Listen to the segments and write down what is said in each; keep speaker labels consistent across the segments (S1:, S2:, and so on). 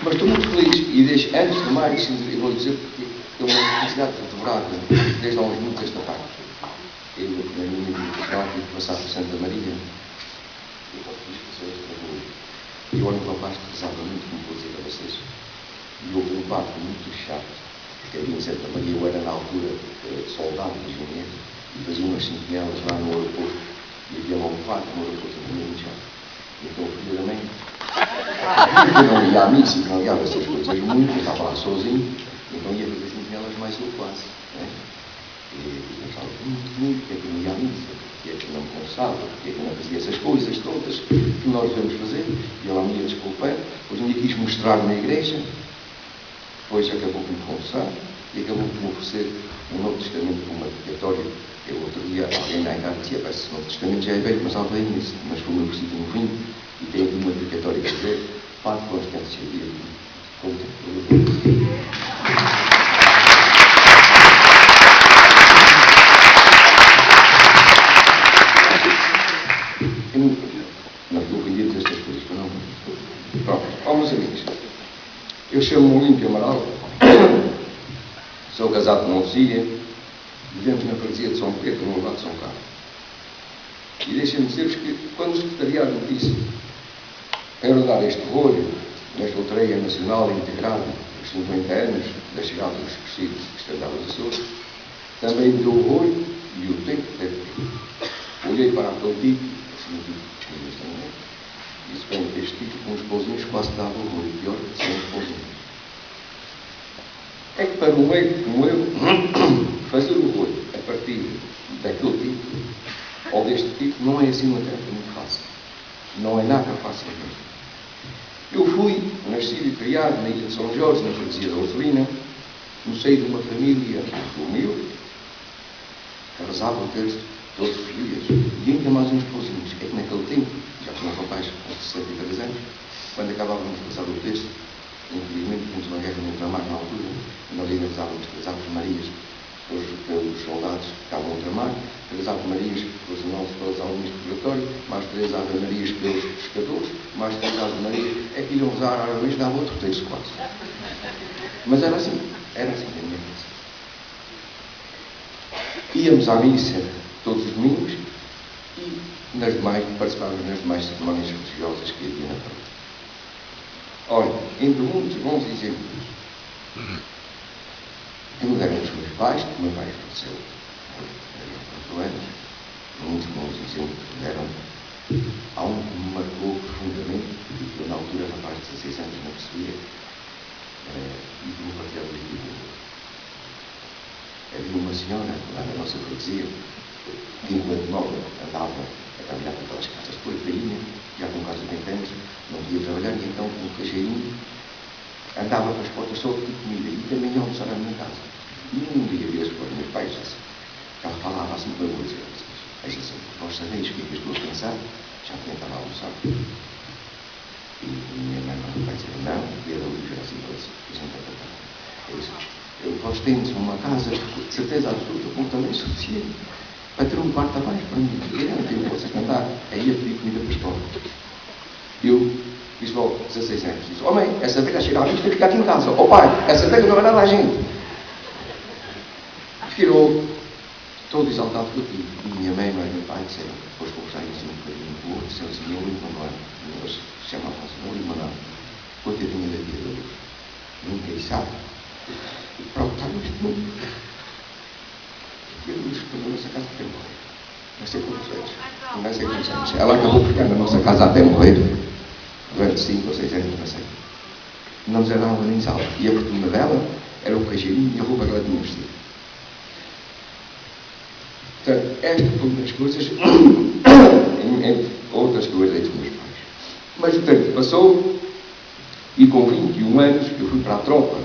S1: Mas estou muito feliz e antes de mais, eu vou dizer porque é uma felicidade vertebrada desde há uns minutos esta tarde. Eu, na minha vida, tive que passar por Santa Maria. E o ano rapaz que rezava muito, como vou dizer a vocês. E houve um parto muito chato, porque ali em Santa Maria eu era na altura soldado de Junete e fazia umas sentinelas lá no aeroporto. E havia lá um parto no aeroporto também muito chato. Então o filho da mãe, eu não ia à missa e não ia a essas coisas muito, eu estava lá sozinho, então ia fazer sentinelas mais eu quase. Né? E eu estava muito, porque é que eu não ia à missa, porque é que eu não me confessava, porque é que eu não fazia essas coisas todas que nós devemos fazer. E ela me ia desculpando, depois um dia quis mostrar na igreja, depois acabou por me confessar e acabou por me oferecer um Novo Testamento como uma dedicatória. Eu outro dia, alguém na casa dizia, parece que o Novo Testamento já é velho, mas algo bem nisso, mas foi um versículo no fim e tem aqui uma dedicatória que dizer, Padre Constância de não estou ofendido destas coisas, para não. Pronto, meus amigos, eu chamo-me Olímpio Amaral, sou casado com uma Lucília, vivemos na freguesia de São Pedro, no lado de São Carlos. E deixem-me dizer-vos que, quando o secretariado me disse para dar este olho nesta loteria nacional integrada, os 50 anos da chegada dos crescidos que estendaram os Açores, também me deu o olho e o tempo que teve. Olhei para aquele título, e disse, bem, este título com os pousinhos quase dava o olho, pior que sem os pousinhos. É que para um leigo como eu, fazer o olho a partir daquele título, ou deste título, não é assim uma tarefa muito fácil. Não é nada fácil mesmo. Eu fui nascido e criado na ilha de São Jorge, na freguesia da Hortelina, no seio de uma família humilde, que rezava o texto todos os dias, e ainda mais uns pousinhos. É que naquele tempo, já tinha um rapaz com 63 anos, quando acabávamos de rezar o texto, infelizmente tínhamos uma guerra no ultramar na altura, e nós ainda rezávamos as Aves Marias pelos soldados que estavam no ultramar, 3 Aves Marias pelas almas de purgatório, mais 3 Aves Marias pelos pescadores, mais 3 Aves Marias, é que iam rezar a vez, dava outro texto quase. Mas era assim na minha casa. Íamos à missa todos os domingos e participávamos nas demais cerimónias religiosas que havia na frente. Olha, entre muitos bons exemplos que me deram os meus pais, que o meu pai faleceu há 4 anos, muitos bons exemplos que me deram. Há um que me marcou profundamente, e que eu na altura, rapaz de 16 anos, não percebia, e que me partilhava de vida. Havia uma senhora lá na nossa freguesia, que enquanto nova andava a trabalhar para aquelas casas de porcaria, já com quase 20 anos, não podia trabalhar, e então com um cacheirinho andava para as portas só de comida e também ia almoçar à minha casa. E um dia vi as para os meus pais, ela falava assim para eu dizer, assim, vós sabeis o que é que eu estou a pensar? Já tinha estado a almoçar. E minha mãe vai dizer, não, e ela diz assim, eu disse, vós temos uma casa de certeza absoluta, com tamanho suficiente para ter um quarto abaixo para mim. Eu não tenho vocês que andar aí a pedir comida para a escola. Eu disse logo, 16 anos, disse, oh mãe, essa velha chega à vista e fica aqui em casa. Oh pai, essa velha não é nada a gente. Fiquei logo todo exaltado por aquilo. E minha mãe, mas meu pai disseram, depois conversarem assim um bocadinho com o outro, disseram assim, eu ligo Manuel. Eles chamavam assim, eu ligo Manuel. Coitadinha da vida da luz. Nunca sabe. E pronto, está neste mundo. E a luz ficou na nossa casa até morrer. Não sei quantos anos. Não sei quantos anos. Ela acabou por ficar na nossa casa até morrer. Durante 5 ou 6 anos, não sei. Não nos era água nem sal. E a fortuna dela era o queijinho e a roupa que ela tinha vestido. Portanto, esta foi uma das coisas, entre outras que eu herdei dos meus pais. Mas o tempo passou e com 21 anos eu fui para a tropa.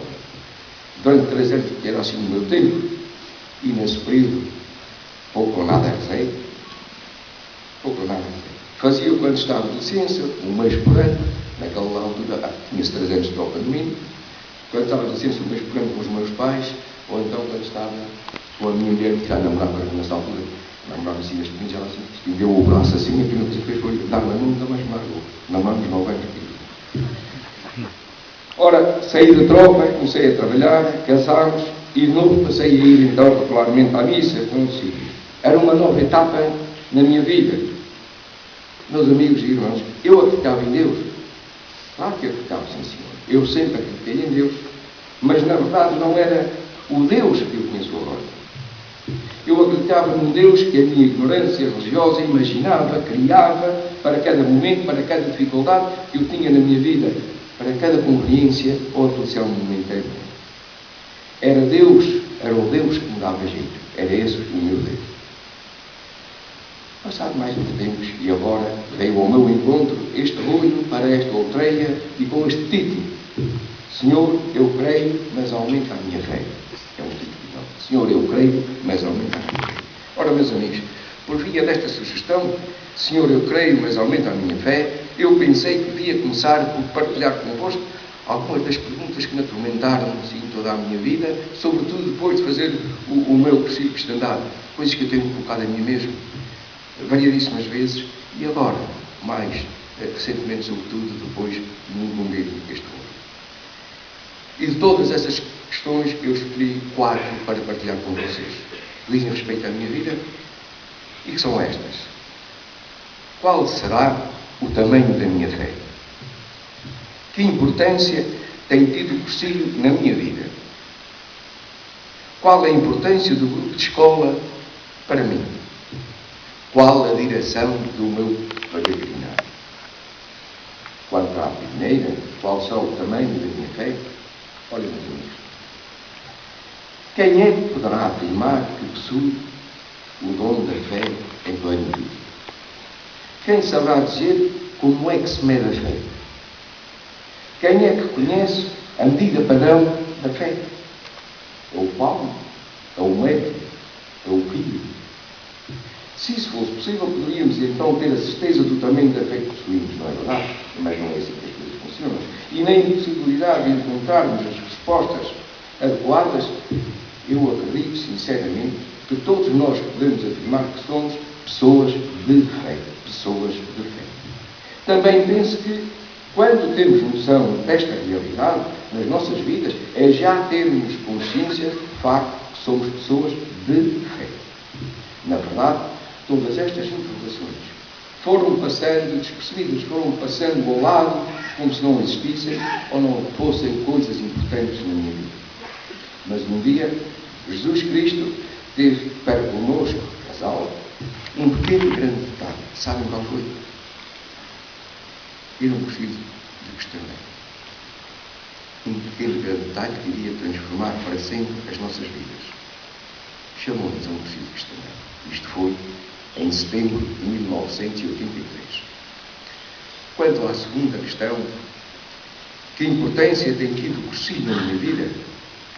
S1: Durante 3 anos, que era assim o meu tempo, e nesse período, pouco ou nada rezei. Pouco ou nada rezei. Fazia quando estava de licença, 1 mês por ano, naquela altura, tinha-se 3 anos de tropa no mínimo, quando estava de licença 1 mês por ano com os meus pais, ou então quando estava com a minha mulher, que já namorava nessa altura, namorava assim neste momento, ela assim, estendeu o braço assim, e a primeira coisa que fez foi dar-me a mão, nunca mais me largou. Namoramos 9 anos.
S2: Ora, saí da tropa, comecei a trabalhar, casámos e de novo passei a ir então regularmente à missa com os filhos. Era uma nova etapa na minha vida. Meus amigos e irmãos, eu acreditava em Deus. Claro que acreditava, sim, Senhor. Eu sempre acreditei em Deus, mas na verdade não era o Deus que eu conheço agora. Eu acreditava num Deus que a minha ignorância religiosa imaginava, criava para cada momento, para cada dificuldade que eu tinha na minha vida, para cada conveniência ou aflição momentânea. Era o Deus que me dava jeito. Era esse o meu Deus. Passado mais uns tempos, e agora veio ao meu encontro este olho para esta outreia e com este título: Senhor, eu creio, mas aumenta a minha fé. É um título, não? Senhor, eu creio, mas aumenta a minha fé. Ora, meus amigos, por via desta sugestão, Senhor, eu creio, mas aumenta a minha fé, eu pensei que devia começar por partilhar convosco algumas das perguntas que me atormentaram assim, toda a minha vida, sobretudo depois de fazer o meu cursilho cristandade, coisas que eu tenho colocado a mim mesmo variadíssimas vezes, e agora, mais recentemente, sobretudo, depois de me incumbir este rolo. E de todas essas questões, eu escolhi 4 para partilhar com vocês, que dizem respeito à minha vida, e que são estas. Qual será o tamanho da minha fé? Que importância tem tido o cursilho na minha vida? Qual a importância do grupo de escola para mim? Qual a direção do meu peregrinar? Quanto à primeira, qual será o tamanho da minha fé? Olha, meus amigos, quem é que poderá afirmar que possui o dom da fé em plenitude? Quem saberá dizer como é que se mede a fé? Quem é que conhece a medida padrão da fé? É o Paulo? É o médico? É o filho? Se isso fosse possível, poderíamos então ter a certeza do tamanho da fé que possuímos, não é verdade? Mas não é assim que as coisas funcionam. E nem a possibilidade de encontrarmos as respostas adequadas. Eu acredito, sinceramente, que todos nós podemos afirmar que somos pessoas de fé. Pessoas de fé. Também penso que, quando temos noção desta realidade nas nossas vidas, é já termos consciência de facto que somos pessoas de fé. Na verdade, todas estas informações foram passando despercebidas, foram passando ao lado como se não existissem ou não fossem coisas importantes na minha vida. Mas um dia, Jesus Cristo teve para connosco, casal, um pequeno e grande detalhe. Sabem qual foi? Eu não preciso de questionar. Um pequeno e grande detalhe que iria transformar para sempre as nossas vidas. Chamou-nos a um cursilho cristandade. Isto foi em setembro de 1983. Quanto à segunda questão, que importância tem tido o cursilho na minha vida?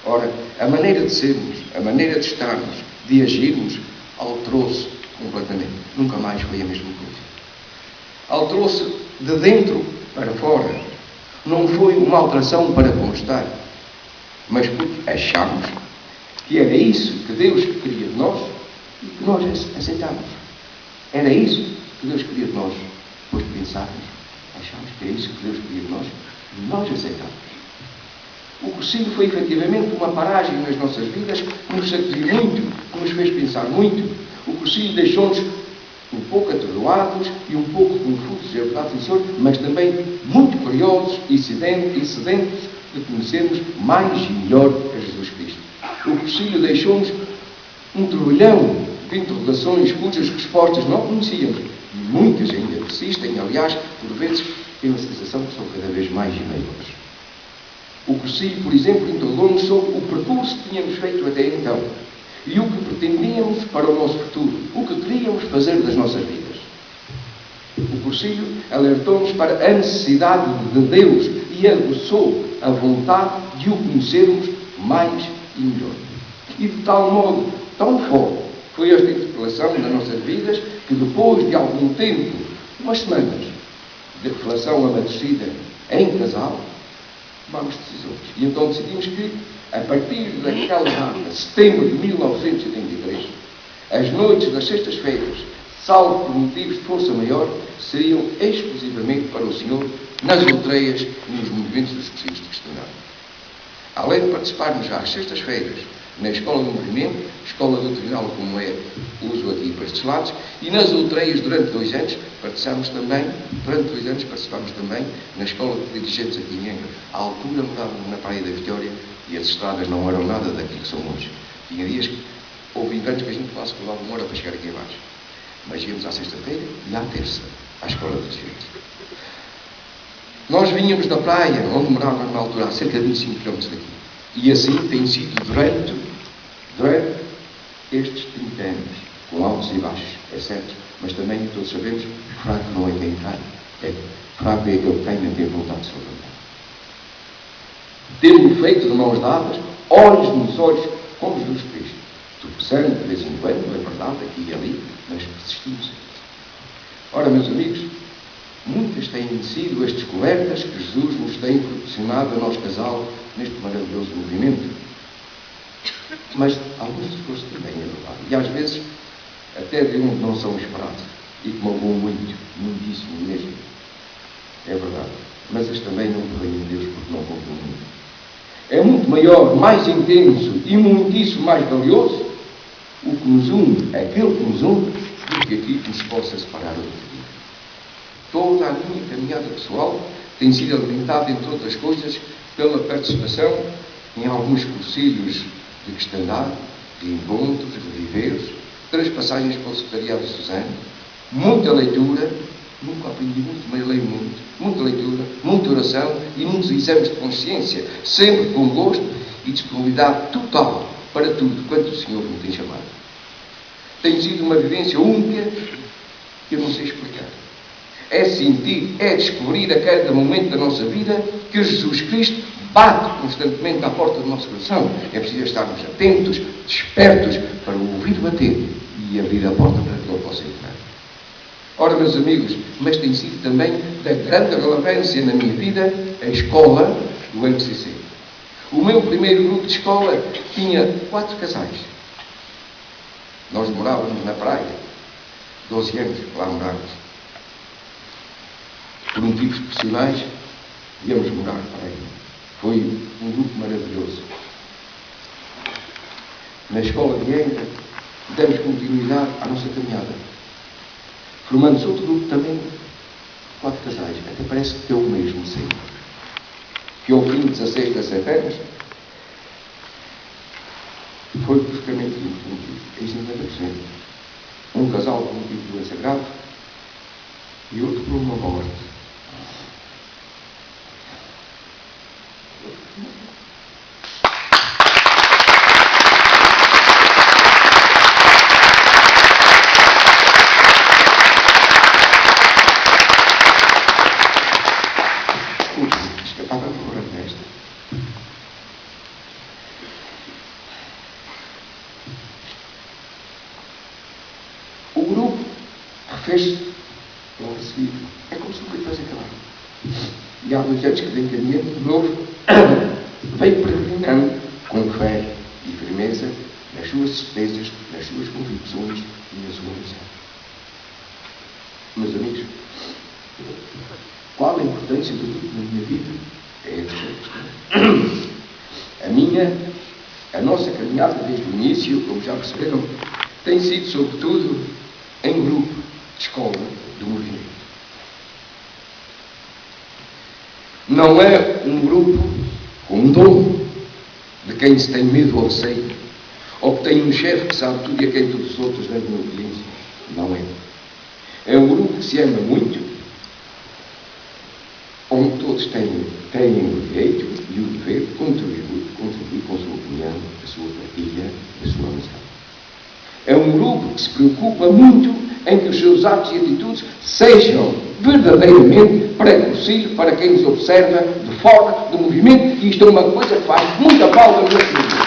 S2: Ora, a maneira de sermos, a maneira de estarmos, de agirmos, alterou-se completamente. Nunca mais foi a mesma coisa. Alterou-se de dentro para fora. Não foi uma alteração para constar, mas porque achámos que era isso que Deus queria de nós e que nós aceitámos. Era isso que Deus queria de nós. Depois de pensarmos, achámos que era isso que Deus queria de nós e nós aceitámos. O cursilho foi efetivamente uma paragem nas nossas vidas que nos sacudiu muito, que nos fez pensar muito. O cursilho deixou-nos um pouco atordoados e um pouco confusos, é verdade, Senhor, mas também muito curiosos e sedentos de conhecermos mais e melhor a Jesus Cristo. O cursilho deixou-nos um turbilhão de interrogações cujas respostas não conhecíamos. E muitas ainda persistem, aliás, por vezes tenho a sensação que são cada vez mais e maiores. O cursilho, por exemplo, interrogou-nos sobre o percurso que tínhamos feito até então e o que pretendíamos para o nosso futuro, o que queríamos fazer das nossas vidas. O cursilho alertou-nos para a necessidade de Deus e aguçou a vontade de o conhecermos mais e melhor. E de tal modo, tão forte foi esta interpelação nas nossas vidas que depois de algum tempo, umas semanas de reflexão amadurecida em casal, tomamos decisões. E então decidimos que, a partir daquela data, setembro de 1983, as noites das sextas-feiras, salvo por motivos de força maior, seriam exclusivamente para o Senhor nas outreias e nos movimentos dos cursilhos de cristandade. Além de participarmos às sextas-feiras na Escola do Movimento, Escola Doutrinal, como é uso aqui para estes lados, e nas outreias durante 2 anos, participámos também na Escola de Dirigentes aqui em Angra. À altura morávamos na Praia da Vitória e as estradas não eram nada daquilo que são hoje. Tinha dias que houve anos que a gente quase levava 1 hora para chegar aqui abaixo. Mas íamos à sexta-feira e à terça, à Escola de Dirigentes. Nós vinhamos da praia, onde morávamos na altura, a cerca de 25 km daqui. E assim tem sido durante estes 30 anos, com altos e baixos, é certo, mas também todos sabemos que fraco não é quem cai, fraco é aquele que cai e não tem vontade de se levantar. Temos feito de mãos dadas, olhos nos olhos, como Jesus Cristo, tropeçando de vez em quando, é verdade, aqui e ali, mas persistimos. Ora, meus amigos, muitas têm sido as descobertas que Jesus nos tem proporcionado a nós casal neste maravilhoso movimento. Mas alguns esforços também, é verdade. E às vezes até de onde não são esperados e que magoam muitíssimo mesmo. É verdade. Mas este também não provém de Deus porque não confio muito. É muito maior, mais intenso e muitíssimo mais valioso o que nos une, aquele que nos une, do que aquilo que nos possa separar outro dia. Toda a minha caminhada pessoal tem sido alimentada, entre outras coisas, pela participação em alguns cursilhos de cristandade, de encontros, de viveres, 3 passagens pelo secretariado de Suzano, muita leitura, nunca aprendi muito, mas leio muito, muita leitura, muita oração e muitos exames de consciência, sempre com gosto e disponibilidade total para tudo quanto o Senhor me tem chamado. Tem sido uma vivência única que eu não sei explicar. É sentir, é descobrir a cada momento da nossa vida que Jesus Cristo bate constantemente à porta do nosso coração. É preciso estarmos atentos, despertos, para o ouvir bater e abrir a porta para que ele possa entrar. Ora, meus amigos, mas tem sido também da grande relevância na minha vida a escola do MCC. O meu primeiro grupo de escola tinha 4 casais. Nós morávamos na praia, 12 anos que lá morávamos. Por motivos profissionais, íamos morar para aí. Foi um grupo maravilhoso. Na escola de Angra, damos continuidade à nossa caminhada. Formando-se outro grupo também, 4 casais. Até parece que é o mesmo sempre. Que ao fim de 16, 17 anos, foi bruscamente interrompido. Em 50%. Um casal por motivo de doença grave e outro por uma morte. O grupo fez logo a seguir. É como se nunca tivesse acabado. E há 2 anos que vem caminhando de novo, veio peregrinando com fé e firmeza nas suas certezas, nas suas convicções e na sua missão. Meus amigos, qual a importância do grupo na minha vida? É esta questão. A nossa caminhada desde o início, como já perceberam, tem sido, sobretudo, em grupo de escola do movimento. Não é um grupo com um dom de quem se tem medo ou receio, ou que tem um chefe que sabe tudo e a quem todos os outros dão uma obediência. Não é. É um grupo que se ama muito, onde todos têm o direito e o dever de contribuir com a sua opinião, a sua partilha, a sua missão. É um grupo que se preocupa muito em que os seus atos e atitudes sejam verdadeiramente para cursilho, para quem nos observa, de foco, de movimento, e isto é uma coisa que faz muita falta no nosso movimento.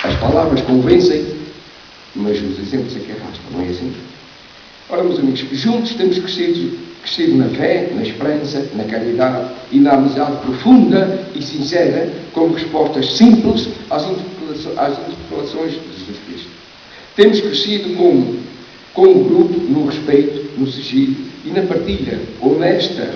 S2: As palavras convencem, mas os exemplos é que arrastam, não é assim? Ora, meus amigos, juntos temos crescido na fé, na esperança, na caridade e na amizade profunda e sincera, como respostas simples às revelações de Jesus Cristo. Temos crescido como grupo no respeito, no sigilo e na partilha honesta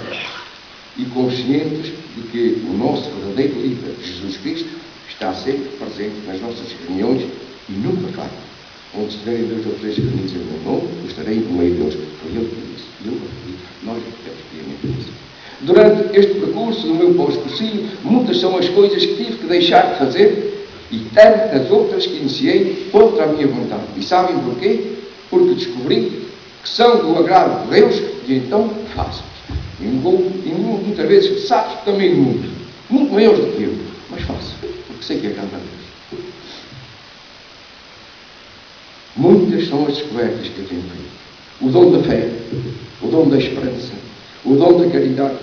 S2: e conscientes de que o nosso verdadeiro líder, Jesus Cristo, está sempre presente nas nossas reuniões e nunca falha. Onde estiverem 2 ou 3 reunidos em meu nome, eu estarei no meio deles. Foi ele que disse. Eu acredito. Nós acreditamos piamente nisso. Durante este percurso do meu pós-cursinho, muitas são as coisas que tive que deixar de fazer e tantas outras que iniciei contra a minha vontade. E sabem porquê? Porque descobri que são do agrado de Deus e então faço. E muitas vezes sabes também muito maiores do que eu, mas faço, porque sei que agrada a Deus. Muitas são as descobertas que eu tenho feito. O dom da fé, o dom da esperança, o dom da caridade,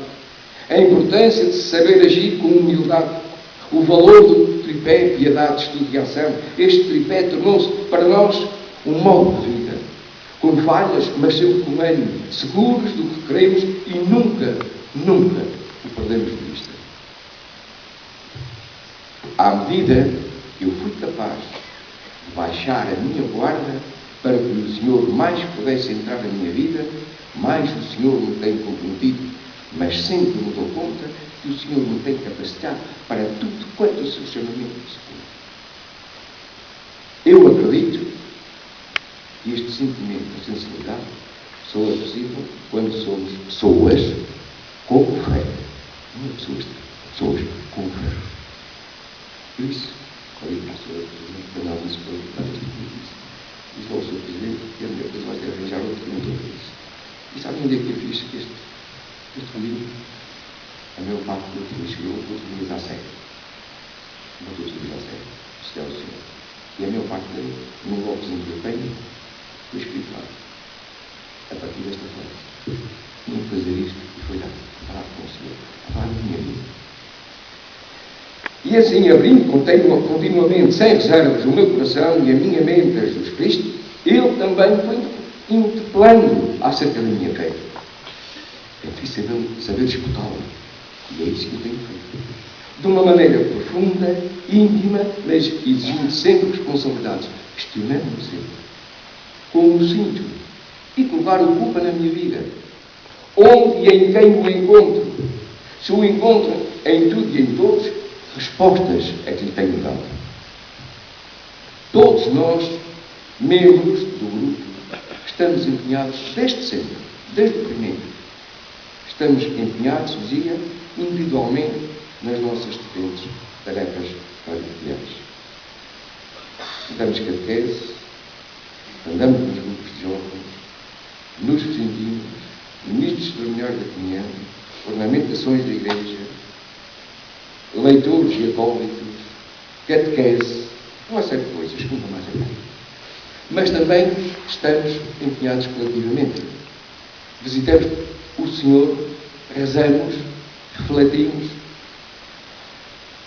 S2: a importância de saber agir com humildade, o valor do tripé, piedade, estudo e ação. Este tripé tornou-se para nós um modo de vida, com falhas, mas sempre com ânimo, seguros do que queremos e nunca o perdemos de vista. À medida que eu fui capaz de baixar a minha guarda para que o Senhor mais pudesse entrar na minha vida, mais o Senhor me tem comprometido, mas sempre me dou conta que o Senhor me tem capacitado para tudo quanto o seu chamamento supõe. Eu acredito que este sentimento de sensibilidade só é possível quando somos pessoas com fé. Não é pessoas com fé. Por isso, falei para a pessoa que não disse para disse ao Sr. Presidente que a melhor coisa vai ser arranjar outro que não para isso. E sabe onde é que eu fiz este livro? A maior parte do que me chegou, utiliza a sério. Não utiliza a sério. Isto é o Senhor. E a maior parte dele, num blocozinho que eu tenho, foi escrito lá. A partir desta frase. Tinha que fazer isto e foi lá. Falar com o Senhor. Falar da minha vida. E assim, abrindo continuamente, sem reservas, o meu coração e a minha mente a Jesus Cristo, Ele também foi interpelando acerca da minha fé. É preciso saber escutá-la. E é isso que eu tenho feito. De uma maneira profunda, íntima, mas exigindo sempre responsabilidades. Questionando-me sempre. Como me sinto? E que lugar ocupa na minha vida? Onde e em quem o encontro? Se o encontro em tudo e em todos, respostas é que lhe tenho dado. Todos nós, membros do grupo, estamos empenhados desde sempre, desde o primeiro. Estamos empenhados, dizia, individualmente nas nossas diferentes tarefas partilhadas. Damos catequese, andamos nos grupos de jovens, nos sentimos, ministros extraordinários da comunhão, ornamentações da igreja, leitores e acólitos, catequese, uma série de coisas que nunca mais acabam. Mas também estamos empenhados coletivamente. Visitamos o Senhor, rezamos, refletimos,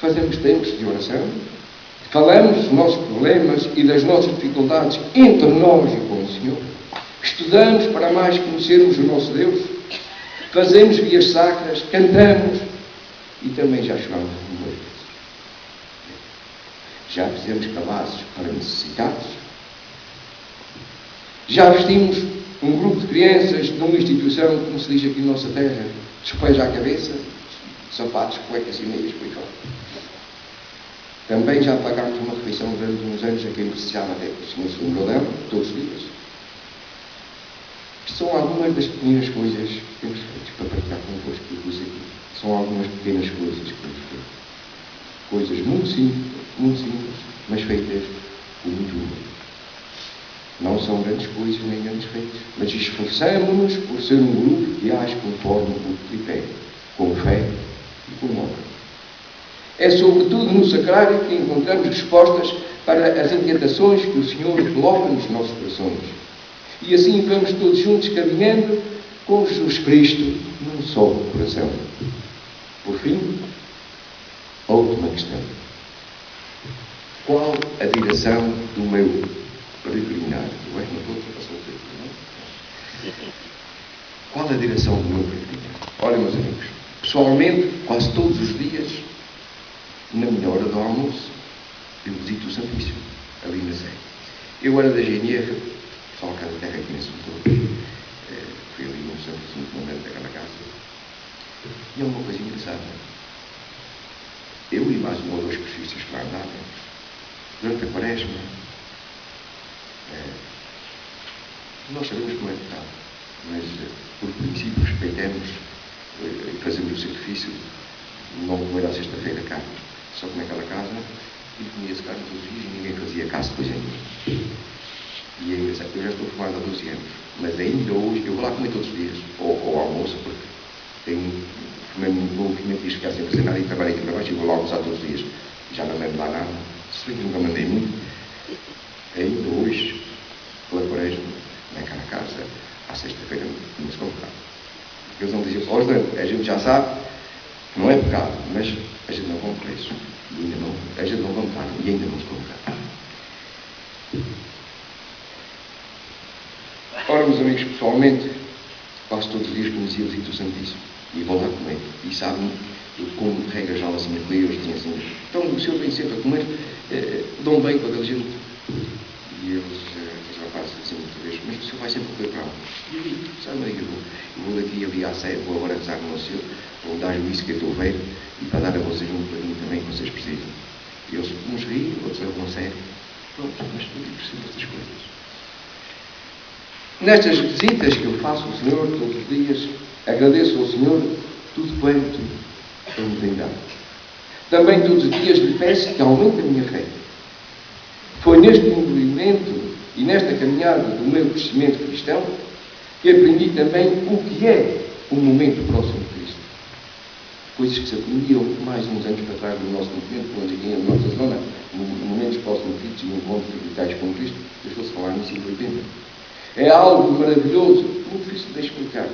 S2: fazemos tempos de oração, falamos dos nossos problemas e das nossas dificuldades entre nós e com o Senhor, estudamos para mais conhecermos o nosso Deus, fazemos vias sacras, cantamos e também já choramos algumas vezes. Já fizemos cabazes para necessitados, já vestimos um grupo de crianças de uma instituição, como se diz aqui na nossa terra, dos pés à cabeça, sapatos, cuecas e meias, por aí fora. Também já pagámos uma refeição durante uns anos a quem precisava, até que o Senhor se lembrou dela, todos os dias. Isto são algumas das pequenas coisas que temos feito para partilhar convosco que eu pus aqui. São algumas pequenas coisas que temos feito. Coisas muito simples, mas feitas com muito amor. Não são grandes coisas nem grandes feitos, mas esforçamo-nos por ser um grupo que age conforme o tripé, com fé e com honra. É sobretudo no sacrário que encontramos respostas para as inquietações que o Senhor coloca nos nossos corações. E assim vamos todos juntos caminhando com Jesus Cristo num só coração. Por fim, a última questão. Qual a direção do meu peregrinar? Qual a direção do meu peregrinar? Olha, meus amigos, pessoalmente, quase todos os dias, na minha hora do almoço, eu visito o Santíssimo, ali na Sé. Eu era da GNR, pessoal cá da terra conhece-me todos, fui ali no Santíssimo Comandante daquela casa, e é uma coisa engraçada. Eu e mais um ou dois crucistas que lá andavam, durante a Quaresma, nós sabemos como é pecado, mas por princípio respeitamos e fazemos o sacrifício de não comer à sexta-feira carne. Só comer aquela casa e comia-se carne todos os dias e ninguém fazia caso depois ainda. E é engraçado, eu já estou formado há 12 anos, mas ainda hoje eu vou lá comer todos os dias, ou ao almoço, porque tenho um movimento de ficar sem fazer nada e trabalho aqui para baixo e vou lá almoçar todos os dias. Já não lembro lá nada, se bem que nunca mandei muito. Ainda hoje, pela Quaresma, naquela casa, à sexta-feira, não se come pecado. Eles não diziam, a gente já sabe que não é pecado, mas a gente não come preço. E ainda não, a gente não come carne e ainda não se come carne. Ora, meus amigos, pessoalmente, quase todos os dias conhecia o Visito Santíssimo. E vou lá comer. E sabem, eu como de regra já assim, eles dizem assim, então o senhor vem sempre a comer, dão bem com aquela gente. E eles, os rapazes dizem muitas vezes, mas o senhor vai sempre comer para onde? E eu digo, sabe, eu vou daqui ali à Sé, vou agora rezar com o senhor, vou dar juízo que eu estou velho, e para dar a vocês um bocadinho também que vocês precisam. E eles, uns riem, outros levam a sério. Pronto, mas tudo é preciso estas coisas. Nestas visitas que eu faço ao Senhor todos os dias, agradeço ao Senhor tudo quanto Ele me tem dado. Também todos os dias lhe peço que aumente a minha fé. Foi neste movimento e nesta caminhada do meu crescimento cristão que aprendi também o que é o momento próximo de Cristo. Coisas que se aprendiam mais uns anos para trás do nosso movimento, quando aqui na nossa zona, momentos próximos de Cristo e encontros vitais com Cristo, eu estou a falar nisso em 80. É algo maravilhoso, muito difícil de explicar,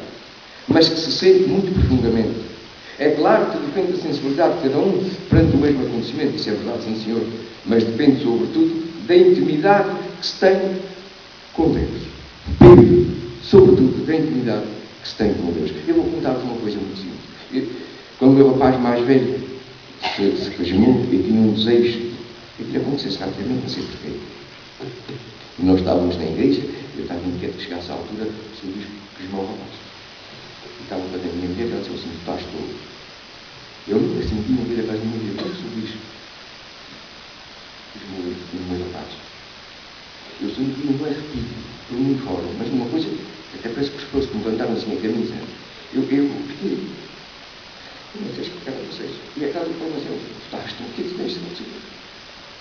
S2: mas que se sente muito profundamente. É claro que depende da sensibilidade de cada um perante o mesmo acontecimento, isso é verdade, sim senhor, mas depende sobretudo da intimidade que se tem com Deus. Depende sobretudo da intimidade que se tem com Deus. Eu vou contar-vos uma coisa muito simples. Quando o meu rapaz mais velho se casou, eu tinha um desejo, eu queria acontecer rapidamente, não sei porquê. E nós estávamos na igreja, eu estava inquieto que chegasse à altura, o Sr. Bispo casou o rapaz. E estava para a minha mulher, ela disse assim, estás todo. Eu nunca senti uma vida atrás da minha vida, o Sr. Bispo casou o meu rapaz. Eu senti um arrepio, por mim fora, mas uma coisa, até parece que os pessoas que me levantaram assim a camisa, eu fiquei. Não sei explicar a vocês. E aquela informação, estás tu, o que é que tens de fazer?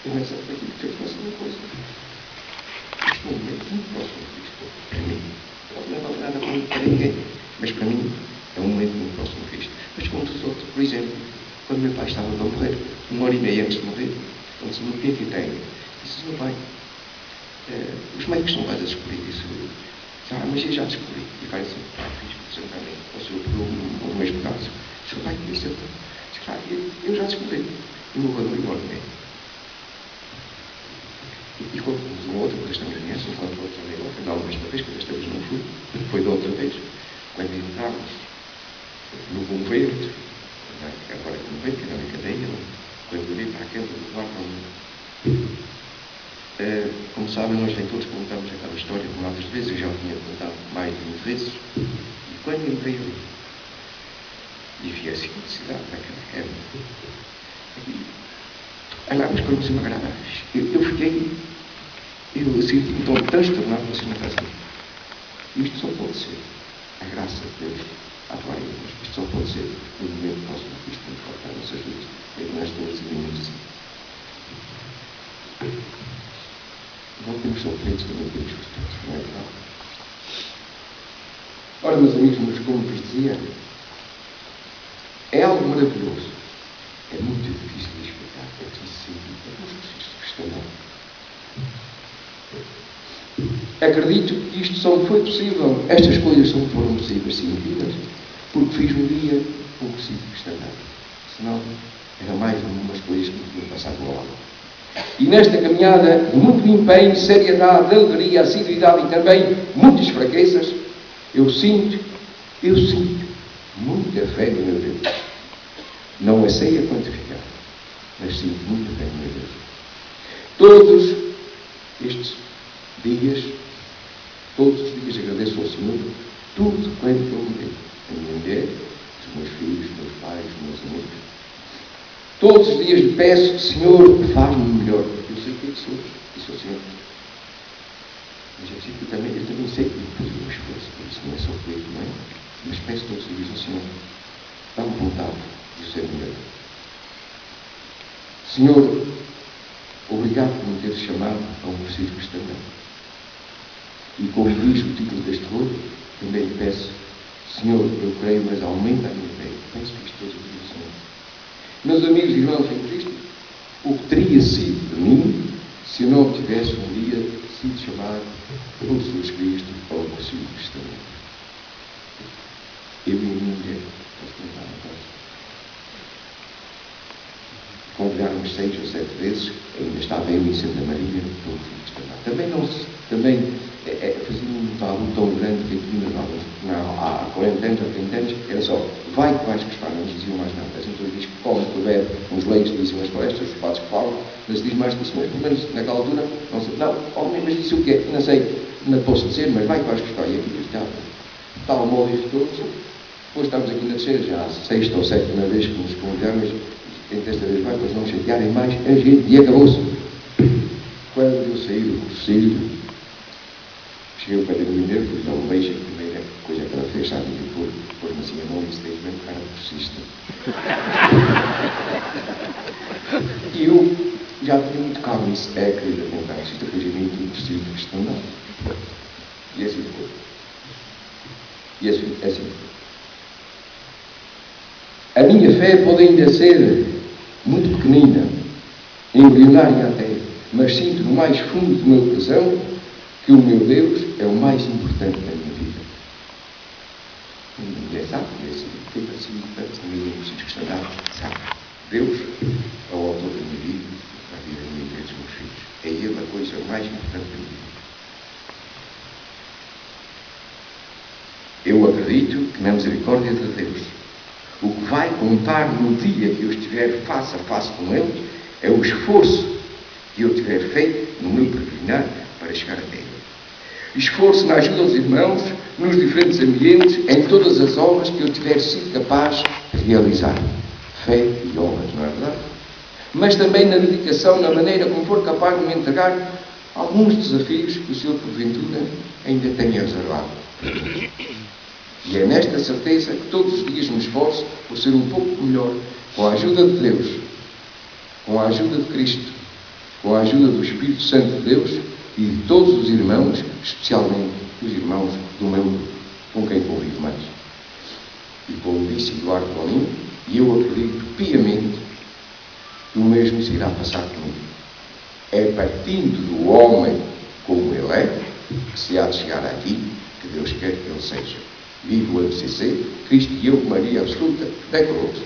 S2: Eu não sei para aquilo que fez mais uma coisa. Isto não é muito próximo disto, para mim. Pode não valer nada para ninguém, mas para mim é um momento muito próximo a Cristo. Mas como os outros, por exemplo, quando meu pai estava para morrer, 1h30 antes de morrer, ele disse-me, o que é que tem? Disse, meu pai, os médicos não vais a descobrir isso. Mas eu já descobri. E vai assim, fiz também, ao seu o mesmo caso. Disse, pai, que isso eu já descobri. E não vou embora ninguém. E quando uma outra coisa também conhece, eu falo para outra vez, não, esta vez, que desta vez não fui, foi da outra vez, quando entramos no convento, agora no convento, que era na cadeia, quando eu vim para aquele lugar, como sabem, nós leitores contamos aquela história muitas vezes, eu já tinha contado mais de 20 vezes, e quando entrei ali, e vi a simplicidade daquela época, mas quando se me agrada, eu senti-me tão transtornado assim na casa. Isto só pode ser a graça de Deus a atuar em nós. Isto só pode ser no momento próximo que isto tem que cortar as nossas vidas. É que nós temos de vir assim. Não temos sofrimentos, também temos virtudes, não é verdade? Ora, meus amigos, mas como vos dizia, é algo maravilhoso. É muito difícil de explicar, é preciso sentir, é como os cristãos. Acredito que isto só foi possível, estas coisas só foram possíveis, sim, vidas, porque fiz um dia um cursinho de cristandade. Senão, era mais umas coisas que me tinham passado ao lado. E nesta caminhada, muito empenho, seriedade, alegria, assiduidade e também muitas fraquezas, eu sinto muita fé no meu Deus. Não a sei a quantificar, mas sinto muita fé no meu Deus. Todos estes dias, todos os dias agradeço ao Senhor tudo quanto Ele me deu. A minha mulher, os meus filhos, os meus pais, os meus amigos. Todos os dias lhe peço, Senhor, faz-me melhor. Eu sei que sou, e sou Senhor. Mas eu também sei que depois eu esforço, por isso não é só feito, não é? Mas peço todos os dias ao Senhor, dá-me vontade de ser melhor. Senhor, obrigado por me teres chamado a um preciso cristão. E como diz o título deste rolo, também lhe peço, Senhor, eu creio, mas aumenta a minha fé. Peço isto todos os dias, Senhor. Meus amigos e irmãos em Cristo, o que teria sido de mim se eu não tivesse um dia sido chamado por Jesus Cristo ao auxílio cristão? Eu e a minha mulher, posso contar uma coisa. Convidaram-me 6 ou 7 vezes, ainda estava eu em Santa Maria, no cristão. Também fazia um tabu tão grande que aqui há 40 anos ou 30 anos era só, vai que vais gostar, não nos diziam mais nada. As pessoas dizem que como que houver uns leigos que dizem as palestras, os padres que falam, mas diz mais que isso, mas pelo menos naquela altura, não sei, mas disse o quê? Não sei, não posso dizer, mas vai que vais gostar. E aqui estava mal e todos. Depois estamos aqui na terceira, já a 6ª ou 7ª vez que nos convidaram, mas desta vez vai, pois não chatearem mais a gente, e acabou-se. Quando eu saí do cursilho, cheguei ao pé da minha mulher, fui dar um beijo, a primeira coisa que ela fez, sabe, que pôs-me assim a mão e disse, tens mesmo cara de cursista. E eu já tinha muito calmo isso, a querida com cara cursista, pois eu nem tinha cursilho de cristão, não. E assim foi. E assim foi. A minha fé pode ainda ser muito pequenina, embrionária até, mas sinto no mais fundo do meu coração que o meu Deus é o mais importante da minha vida. Ninguém sabe, foi para si importante, ninguém precisa questionar, sabe? Deus é o autor da minha vida, da vida da minha vida e dos meus filhos. É Ele a coisa mais importante da minha vida. Eu acredito que na misericórdia de Deus, o que vai contar no dia que eu estiver face a face com Ele é o esforço que eu tiver feito no meu peregrinar para chegar até Ele. Esforço na ajuda aos irmãos, nos diferentes ambientes, em todas as obras que eu tiver sido capaz de realizar. Fé e obras, não é verdade? Mas também na dedicação, na maneira como for capaz de me entregar alguns desafios que o Senhor, porventura, ainda tenha reservado. E é nesta certeza que todos os dias me esforço por ser um pouco melhor, com a ajuda de Deus, com a ajuda de Cristo, com a ajuda do Espírito Santo de Deus e de todos os irmãos, especialmente os irmãos do meu grupo, com quem convivo mais. E como disse Eduardo Boninho, e eu acredito piamente que o mesmo se irá passar comigo. É partindo do homem como ele é, que se há de chegar aqui, que Deus quer que ele seja. Viva o MCC, Cristo e eu, Maria Absoluta, declarou-se.